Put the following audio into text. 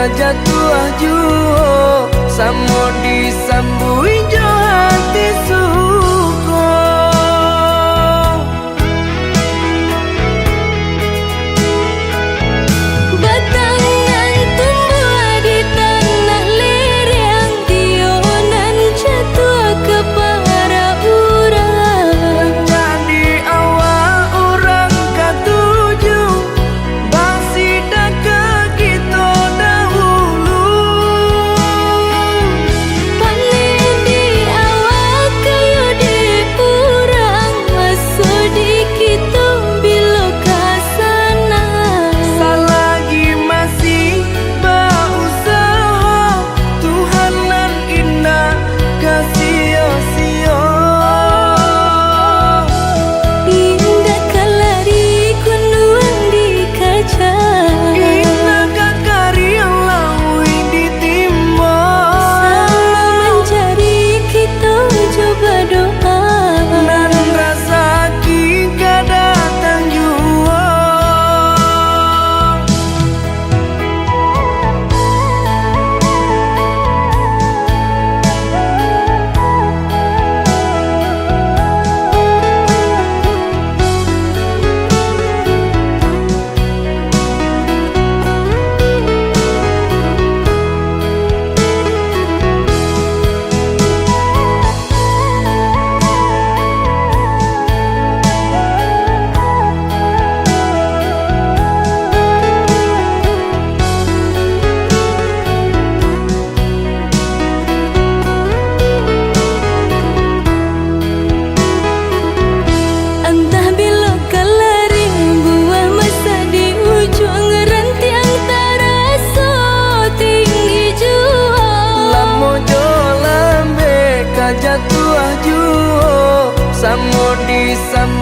kajatuh juo samo disambui jo hati suko. Batangan tumbuh di tanah lereng, tionan jatuh ke para urang. Jadi awal orang katuju bangsida ke kita dahulu. Panen di awal kayu di urang, masuk di kita bila kasana. Selagi masih berusaha, Tuhan nan indah kasih-sia. Indah kalari kunduan di kaca, Indah kakari yang lawi ditimba. sama mencari kita coba doa. Nan rasa kita datang jua. Entah bila kelari buah masa di ujung ranting terasa tinggi jua. Lamo jo lambe kajatuh juo samo disambui